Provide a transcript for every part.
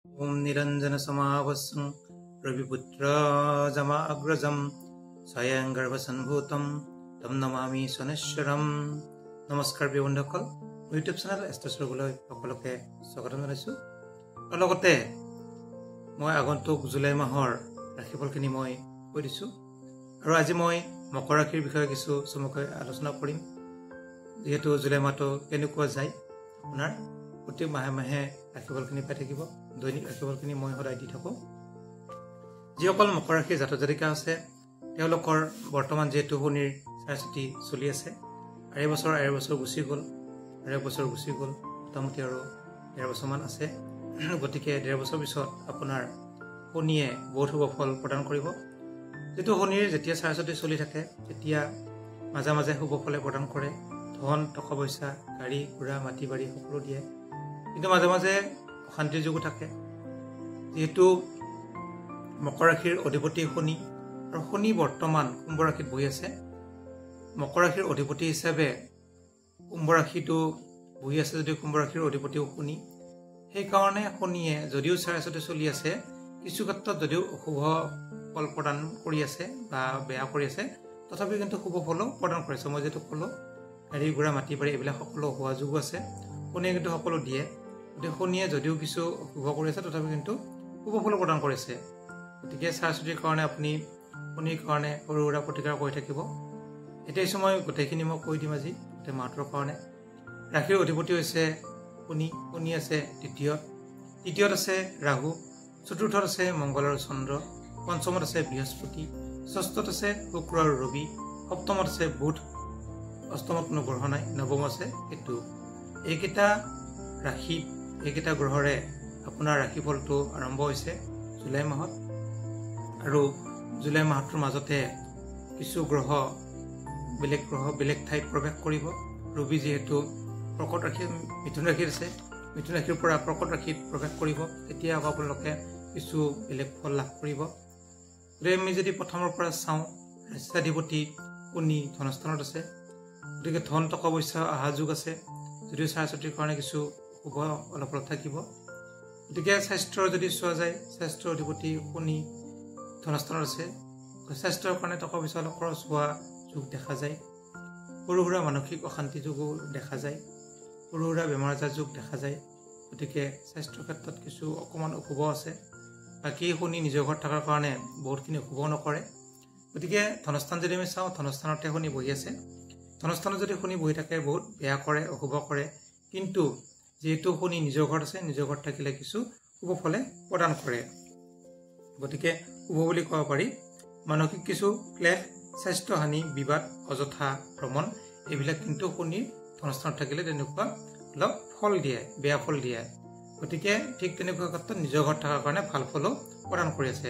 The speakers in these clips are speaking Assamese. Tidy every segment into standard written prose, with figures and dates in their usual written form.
ओम निरंजन समावस्सं रविपुत्र जमा अग्रजम स्वयं गर्भसंभूतम तम नमामि शनेश्वरम। नमस्कार बंधुসকল, ইউটিউব চেনেল এষ্ট্ৰছলৈ সকলোকে স্বাগতম জনাইছো। লগতে মই আগন্তুক জুলাই মাহৰ ৰাশিফলখিনি মই কৈ দিছো আৰু আজি মই মকৰ ৰাশিৰ বিষয়ে কিছু চমুকৈ আলোচনা কৰিম। যেহেতু জুলাই মাহটো কেনেকুৱা যায়, আপোনাৰ প্ৰতি মাহে মাহে ৰাশিফলখিনি পাই থাকিব। দৈনিক ৰাশিফলখিনি মই সদায় দি থাকোঁ। যিসকল মকৰ ৰাশিৰ জাতক জাতিকা আছে তেওঁলোকৰ বৰ্তমান যিহেতু শনিৰ চাৰিচুটি চলি আছে, আঢ়ৈ বছৰ গুচি গ'ল, মোটামুটি আৰু 1.5 বছৰমান আছে। গতিকে 1.5 বছৰ পিছত আপোনাৰ শনিয়ে বহুত শুভ ফল প্ৰদান কৰিব। যিটো শনিৰ যেতিয়া চাৰিচুটি চলি থাকে তেতিয়া মাজে মাজে শুভ ফলে প্ৰদান কৰে। ধন টকা পইচা, গাড়ী ঘোঁৰা, মাটি বাৰী সকলো দিয়ে, কিন্তু মাজে মাজে অশান্তিৰ যুগো থাকে। যিহেতু মকৰ ৰাশিৰ অধিপতি শনি, আৰু শনি বৰ্তমান কুম্ভ ৰাশিত বহি আছে। মকৰ ৰাশিৰ অধিপতি হিচাপে কুম্ভ ৰাশিটো বহি আছে যদিও কুম্ভ ৰাশিৰ অধিপতিও শনি। সেইকাৰণে শনিয়ে যদিও চাৰিচুটি চলি আছে, কিছু ক্ষেত্ৰত যদিও অশুভ ফল প্ৰদান কৰি আছে বা বেয়া কৰি আছে, তথাপিও কিন্তু শুভ ফলো প্ৰদান কৰিছে। মই যিহেতু ক'লোঁ, গাড়ী ঘোঁৰা মাটি বাৰী এইবিলাক সকলো হোৱা যুগ আছে, শনিয়ে কিন্তু সকলো দিয়ে। গতিকে শনিয়ে যদিও কিছু শুভ কৰি আছে তথাপিও কিন্তু শুভ ফলো প্ৰদান কৰিছে। গতিকে চাৰিচুটিৰ কাৰণে আপুনি শনিৰ কাৰণে সৰু সুৰা প্ৰতিকাৰ কৰি থাকিব। এতিয়া সময় গোটেইখিনি মই কৈ দিম আজি গোটেই মাহটোৰ কাৰণে। ৰাশিৰ অধিপতি হৈছে শনি আছে তৃতীয়ত আছে ৰাহু, চতুৰ্থত আছে মংগল আৰু চন্দ্ৰ, পঞ্চমত আছে বৃহস্পতি, ষষ্ঠত আছে শুক্ৰ আৰু ৰবি, সপ্তমত আছে বুধ, অষ্টমত কোনো গ্ৰহ নাই, নৱম আছে কেতু। এইকেইটা ৰাশি, এইকেইটা গ্ৰহৰে আপোনাৰ ৰাশিফলটো আৰম্ভ হৈছে জুলাই মাহত। আৰু জুলাই মাহটোৰ মাজতে কিছু গ্ৰহ বেলেগ ঠাইত প্ৰৱেশ কৰিব। ৰবি যিহেতু কৰ্কট ৰাশি মিথুন ৰাশিত আছে, মিথুন ৰাশিৰ পৰা কৰ্কট ৰাশিত প্ৰৱেশ কৰিব, তেতিয়া আকৌ আপোনালোকে কিছু বেলেগ ফল লাভ কৰিব। গতিকে আমি যদি প্ৰথমৰ পৰা চাওঁ, ৰাশিয়াধিপতি শনি ধনস্থানত আছে। গতিকে ধন টকা পইচা অহা যুগ আছে, যদিও চাৰিচুটিৰ কাৰণে কিছু শুভ অলপ থাকিব। গতিকে স্বাস্থ্যৰ যদি চোৱা যায়, স্বাস্থ্যৰ অধিপতি শনি ধনস্থানত আছে। স্বাস্থ্যৰ কাৰণে টকা পইচা অলপ খৰচ হোৱা যুগ দেখা যায়। সৰু সুৰা মানসিক অশান্তি যুগো দেখা যায়, সৰু সুৰা বেমাৰ আজাৰ যুগ দেখা যায়। গতিকে স্বাস্থ্যৰ ক্ষেত্ৰত কিছু অকণমান অশুভ আছে। বাকী শনি নিজৰ ঘৰত থকাৰ কাৰণে বহুতখিনি অশুভ নকৰে। গতিকে ধনস্থান যদি আমি চাওঁ, ধনস্থানতে শনি বহি আছে। ধনস্থানত যদি শনি বহি থাকে বহুত বেয়া কৰে, অশুভ কৰে। কিন্তু যিহেতু শনি নিজৰ ঘৰত আছে, নিজৰ ঘৰত থাকিলে কিছু শুভ ফলে প্ৰদান কৰে। গতিকে শুভ বুলি ক'ব পাৰি। মানসিক কিছু ক্লেশ, স্বাস্থ্যহানি, বিবাদ, অযথা ভ্ৰমণ এইবিলাক কিন্তু শনিৰ ধনস্থানত থাকিলে তেনেকুৱা অলপ ফল দিয়ে, বেয়া ফল দিয়ে। গতিকে ঠিক তেনেকুৱা ক্ষেত্ৰত নিজৰ ঘৰত থকাৰ কাৰণে ভাল ফলো প্ৰদান কৰি আছে।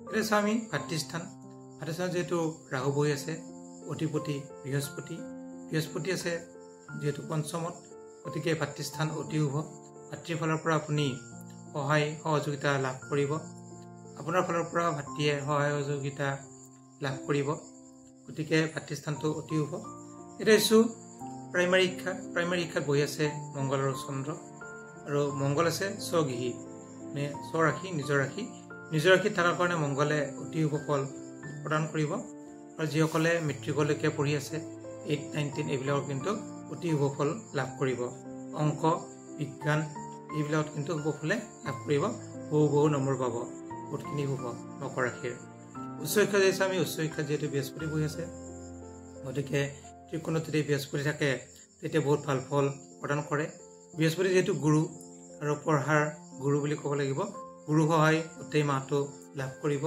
এতিয়া চাওঁ আমি ভাতৃস্থানত যিহেতু ৰাহু বহি আছে, অধিপতি বৃহস্পতি আছে যিহেতু পঞ্চমত। গতিকে ভাতৃস্থান অতি শুভ। ভাতৃৰ ফালৰ পৰা আপুনি সহায় সহযোগিতা লাভ কৰিব, আপোনাৰ ফালৰ পৰা ভাতৃয়ে সহায় সহযোগিতা লাভ কৰিব। গতিকে ভাতৃস্থানটো অতি শুভ। এতিয়া আছোঁ প্ৰাইমাৰী শিক্ষাত বহি আছে মংগল আৰু চন্দ্ৰ, আৰু মংগল আছে স্বগৃহী, মানে স্বৰাশি, নিজৰ ৰাশিত থকাৰ কাৰণে মংগলে অতি শুভ ফল প্ৰদান কৰিব। আৰু যিসকলে মেট্ৰিকলৈকে পঢ়ি আছে, 8, 9, 10 এইবিলাকৰ কিন্তু অতি শুভ ফল লাভ কৰিব। অংক, বিজ্ঞান এইবিলাকত কিন্তু শুভ ফলে লাভ কৰিব, বহু নম্বৰ পাব, বহুতখিনি শুভ মকৰ ৰাশিৰ। উচ্চ শিক্ষা যে আমি উচ্চ শিক্ষাত যিহেতু বৃহস্পতি বহি আছে, গতিকে ত্ৰিকোণত যদি বৃহস্পতি থাকে তেতিয়া বহুত ভাল ফল প্ৰদান কৰে। বৃহস্পতি যিহেতু গুৰু আৰু পঢ়াৰ গুৰু বুলি ক'ব লাগিব, গুৰু সহায় গোটেই মাহটো লাভ কৰিব।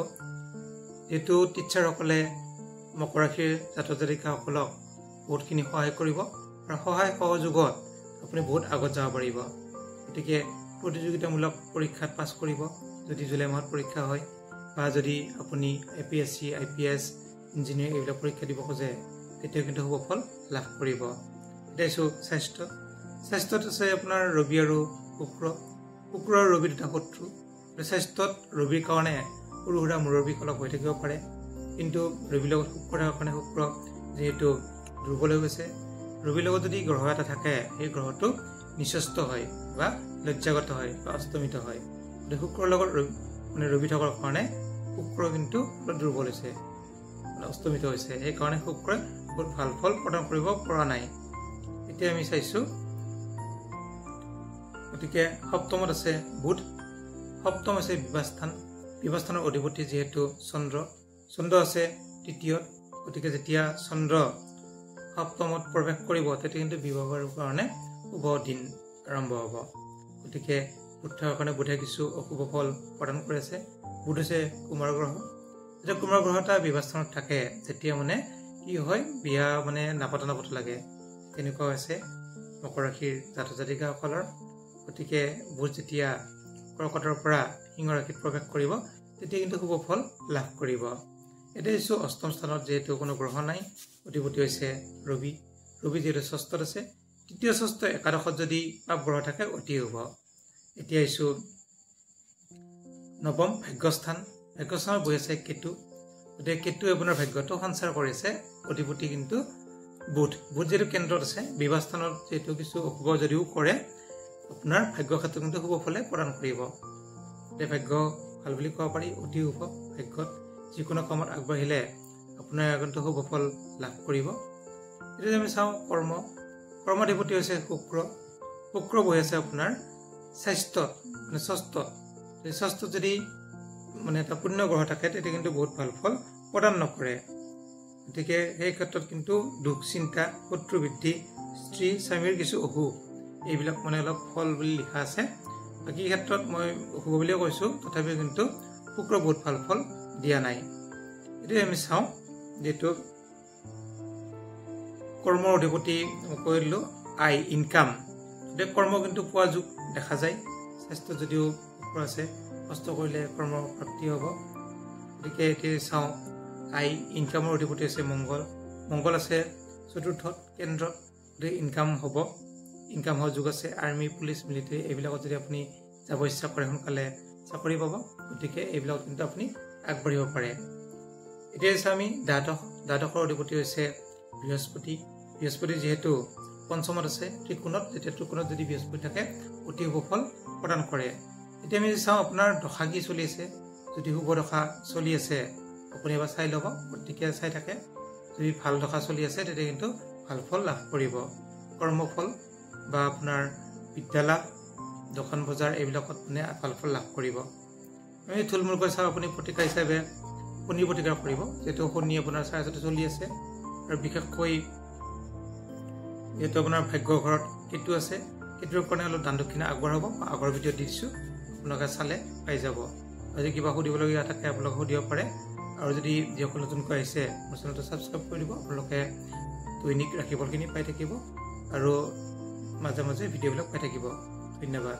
যিহেতু টিচাৰসকলে মকৰ ৰাশিৰ জাতক জাতিকাসকলক বহুতখিনি সহায় কৰিব, আৰু সহায় সহযোগত আপুনি বহুত আগত যাব পাৰিব। গতিকে প্ৰতিযোগিতামূলক পৰীক্ষাত পাছ কৰিব যদি জুলাই মাহত পৰীক্ষা হয়, বা যদি আপুনি APSC, IPS, ইঞ্জিনিয়াৰিং এইবিলাক পৰীক্ষা দিব খোজে তেতিয়া কিন্তু শুভ ফল লাভ কৰিব। এতিয়া আছোঁ স্বাস্থ্যত আছে আপোনাৰ ৰবি আৰু শুক্ৰ আৰু ৰবি দুটা শত্ৰু। স্বাস্থ্যত ৰবিৰ কাৰণে সৰু সুৰা মূৰৰ বিষ অলপ হৈ থাকিব পাৰে, কিন্তু ৰবিৰ লগত শুক্ৰ থকাৰ কাৰণে শুক্ৰ যিহেতু দুৰ্বল হৈ গৈছে, ৰবিৰ লগত যদি গ্ৰহ এটা থাকে সেই গ্ৰহটো নিচস্ত হয় বা লজ্জাগত হয় বা অস্তমিত হয়। শুক্ৰৰ লগত মানে ৰবি থকাৰ কাৰণে শুক্ৰ কিন্তু দুৰ্বল হৈছে, অস্তমিত হৈছে। সেইকাৰণে শুক্ৰই বহুত ভাল ফল প্ৰদান কৰিব পৰা নাই। এতিয়া আমি চাইছোঁ, গতিকে সপ্তমত আছে বুধ। সপ্তম আছে বিবাহস্থান। বিবাহস্থানৰ অধিপতি যিহেতু চন্দ্ৰ আছে তৃতীয়ত। গতিকে যেতিয়া চন্দ্ৰ সপ্তমত প্ৰৱেশ কৰিব তেতিয়া কিন্তু বিবাহৰ কাৰণে শুভ দিন আৰম্ভ হ'ব। গতিকে বুধ থকাৰ কাৰণে বুধে কিছু অশুভ ফল প্ৰদান কৰি আছে। বুধ হৈছে কুমাৰ গ্ৰহ। যেতিয়া কুমাৰ গ্ৰহ এটা বিবাহস্থানত থাকে তেতিয়া মানে কি হয়, বিয়া মানে নাপাতা লাগে, তেনেকুৱা হৈছে মকৰ ৰাশিৰ জাতক জাতিকাসকলৰ। গতিকে বুধ যেতিয়া কৰ্কটৰ পৰা সিংহ ৰাশিত প্ৰৱেশ কৰিব তেতিয়া কিন্তু শুভ ফল লাভ কৰিব। এতিয়া দিছোঁ অষ্টম স্থানত যিহেতু কোনো গ্ৰহ নাই, অধিপতি হৈছে ৰবি। ৰবি যিহেতু ষষ্ঠত আছে, তৃতীয় ষষ্ঠ একাদশত যদি পাপ গ্ৰহ থাকে অতি শুভ। এতিয়া আহিছোঁ নৱম ভাগ্যস্থান। ভাগ্যস্থানত বহি আছে কেতু। গতিকে কেতুৱে আপোনাৰ ভাগ্যটো সঞ্চাৰ কৰিছে, অধিপতি কিন্তু বুধ। বুধ যিহেতু কেন্দ্ৰত আছে, বিবাহস্থানত যিহেতু কিছু অশুভ যদিও কৰে, আপোনাৰ ভাগ্য ক্ষেত্ৰত কিন্তু শুভ ফলে প্ৰদান কৰিব। এতিয়া ভাগ্য ভাল বুলি ক'ব পাৰি, অতি শুভ। ভাগ্যত যিকোনো কামত আগবাঢ়িলে আপোনাৰ কিন্তু শুভ ফল লাভ কৰিব। এতিয়া আমি চাওঁ কৰ্মাধিপতি হৈছে শুক্ৰ। শুক্ৰ বহি আছে আপোনাৰ স্বাস্থ্যত, মানে ষষ্ঠত। ষষ্ঠত যদি মানে এটা পুণ্য গ্ৰহ থাকে তেতিয়া কিন্তু বহুত ভাল ফল প্ৰদান নকৰে। গতিকে সেই ক্ষেত্ৰত কিন্তু দুখ চিন্তা, শত্ৰু বৃদ্ধি, স্ত্ৰী স্বামীৰ কিছু অসুখ, এইবিলাক মানে অলপ ফল বুলি লিখা আছে। বাকী ক্ষেত্ৰত মই অশুভ বুলিয়ে কৈছোঁ, তথাপিও কিন্তু শুক্ৰ বহুত ভাল ফল দিয়া নাই। এতিয়া আমি চাওঁ, যিহেতু কৰ্মৰ অধিপতি কৈ দিলোঁ আয়, ইনকাম। গতিকে কৰ্ম কিন্তু পোৱা যোগ দেখা যায়। স্বাস্থ্য যদিও শুক্ৰ আছে, কষ্ট কৰিলে কৰ্মৰ প্ৰাপ্তি হ'ব। গতিকে এতিয়া চাওঁ, আয় ইনকামৰ অধিপতি আছে মংগল আছে চতুৰ্থত কেন্দ্ৰত। গতিকে ইনকাম হ'ব, ইনকাম হোৱা যোগ আছে। আৰ্মি, পুলিচ, মিলিটাৰী এইবিলাকত যদি আপুনি যাব ইচ্ছা কৰে সোনকালে চাকৰি পাব। গতিকে এইবিলাকত কিন্তু আপুনি আগবাঢ়িব পাৰে। এতিয়া চাওঁ আমি দ্বাদশৰ অধিপতি হৈছে বৃহস্পতি। বৃহস্পতি যিহেতু পঞ্চমত আছে ত্ৰিকোণত, যেতিয়া ত্ৰিকোণত যদি বৃহস্পতি থাকে অতি শুভ ফল প্ৰদান কৰে। এতিয়া আমি চাওঁ আপোনাৰ দশা কি চলি আছে। যদি শুভ দশা চলি আছে আপুনি এবাৰ চাই ল'ব, গতিকে চাই থাকে। যদি ভাল দশা চলি আছে তেতিয়া কিন্তু ভাল ফল লাভ কৰিব। কৰ্মফল বা আপোনাৰ বিদ্যালাভ, দোকান বজাৰ এইবিলাকত মানে ভাল ফল লাভ কৰিব। আমি থুলমূলকৈ চাওঁ, আপুনি প্ৰতিকাৰ হিচাপে শনিৰ প্ৰতিকাৰ কৰিব, যিহেতু শনি আপোনাৰ 4 চলি আছে। আৰু বিশেষকৈ যিহেতু আপোনাৰ ভাগ্য ঘৰত কেতু আছে, কেতুৰ কাৰণে অলপ দান দক্ষিণা আগবঢ়াব। আগৰ ভিডিঅ' দি দিছোঁ, আপোনালোকে চালে পাই যাব। যদি কিবা সুধিবলগীয়া থাকে আপোনালোকে সুধিব পাৰে। আৰু যদি যিসকল নতুনকৈ আহিছে মোৰ চেনেলটো ছাবস্ক্ৰাইব কৰি দিব, আপোনালোকে দৈনিক ৰাশিফলখিনি পাই থাকিব আৰু মাজে মাজে ভিডিঅ'বিলাক পাই থাকিব। ধন্যবাদ।